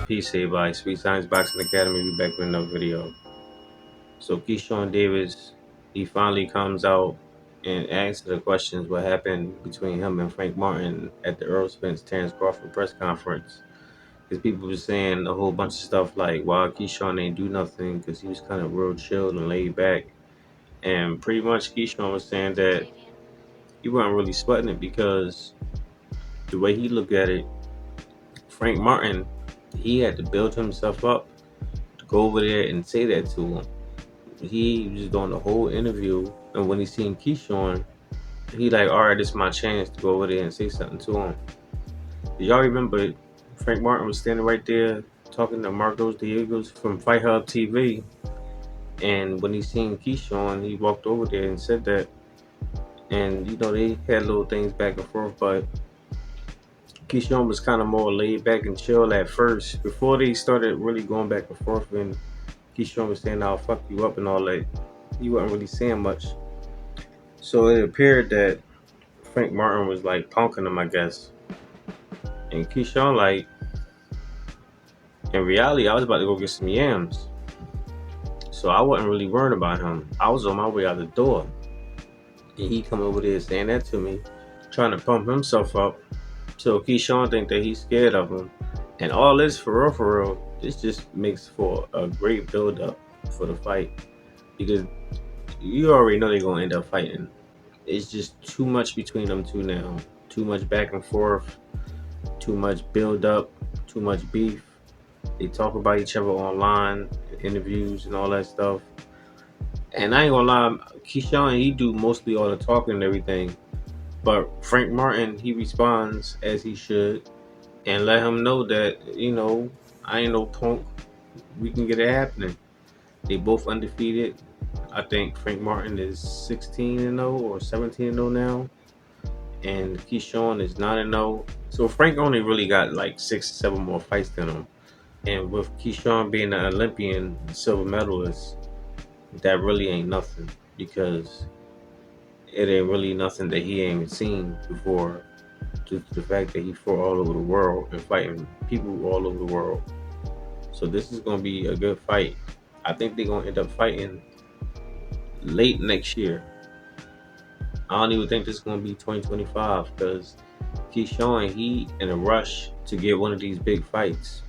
Peace, everybody. Sweet Science Boxing Academy. We back with another video. So Keyshawn Davis, he finally comes out and answers the questions what happened between him and Frank Martin at the Spence Terrence Crawford press conference. Because people were saying a whole bunch of stuff like, "Why Keyshawn ain't do nothing?" Because he was kind of real chill and laid back. And pretty much Keyshawn was saying that he wasn't really sweating it because the way he looked at it, Frank Martin, he had to build himself up to go over there and say that to him. He was doing the whole interview, and when he seen Keyshawn, he like, all right, this is my chance to go over there and say something to him. Do y'all remember Frank Martin was standing right there talking to Marcos Diegos from Fight Hub TV, and when he seen Keyshawn, he walked over there and said that, and they had little things back and forth, but Keyshawn was kind of more laid back and chill at first before they started really going back and forth, and Keyshawn was saying, "I'll fuck you up" and all that. He wasn't really saying much. So it appeared that Frank Martin was like punking him, I guess. And Keyshawn, like, in reality, I was about to go get some yams. So I wasn't really worried about him. I was on my way out the door. And he come over there saying that to me, trying to pump himself up. So Keyshawn think that he's scared of him. And all this, for real, this just makes for a great build-up for the fight. Because you already know they're going to end up fighting. It's just too much between them two now. Too much back and forth. Too much build-up. Too much beef. They talk about each other online, interviews and all that stuff. And I ain't gonna lie, Keyshawn, he do mostly all the talking and everything. But Frank Martin, he responds as he should and let him know that, I ain't no punk. We can get it happening. They both undefeated. I think Frank Martin is 16-0 or 17-0 now. And Keyshawn is 9-0. So Frank only really got like 6 or 7 more fights than him. And with Keyshawn being an Olympian silver medalist, that really ain't nothing, because it ain't really nothing that he ain't seen before, due to the fact that he fought all over the world and fighting people all over the world. So this is going to be a good fight. I think they're going to end up fighting late next year. I don't even think this is going to be 2025, because Keyshawn, he in a rush to get one of these big fights.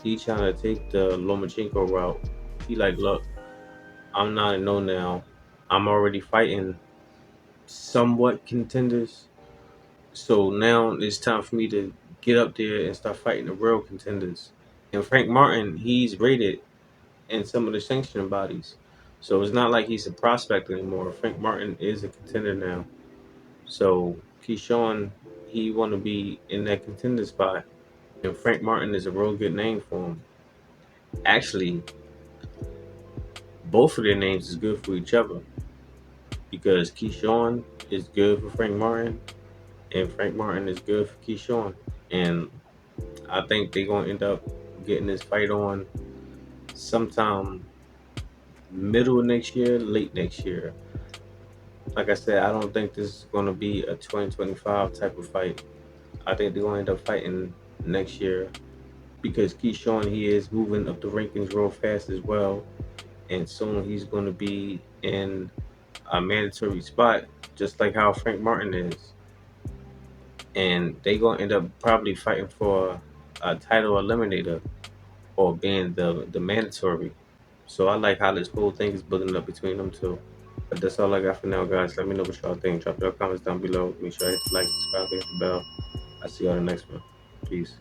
He trying to take the Lomachenko route. He like, look, I'm 9-0 now. I'm already fighting somewhat contenders. So now it's time for me to get up there and start fighting the real contenders. And Frank Martin, he's rated in some of the sanctioning bodies. So it's not like he's a prospect anymore. Frank Martin is a contender now. So Keyshawn, he want to be in that contender spot. And Frank Martin is a real good name for him. Actually, both of their names is good for each other, because Keyshawn is good for Frank Martin and Frank Martin is good for Keyshawn. And I think they're going to end up getting this fight on sometime middle of next year, late next year. Like I said, I don't think this is going to be a 2025 type of fight. I think they're going to end up fighting next year, because Keyshawn, he is moving up the rankings real fast as well. And soon he's going to be in a mandatory spot, just like how Frank Martin is. And they going to end up probably fighting for a title eliminator, or being the mandatory. So I like how this whole thing is building up between them two. But that's all I got for now, guys. Let me know what y'all think. Drop your comments down below. Make sure you hit the like, subscribe, hit the bell. I'll see y'all in the next one. Peace.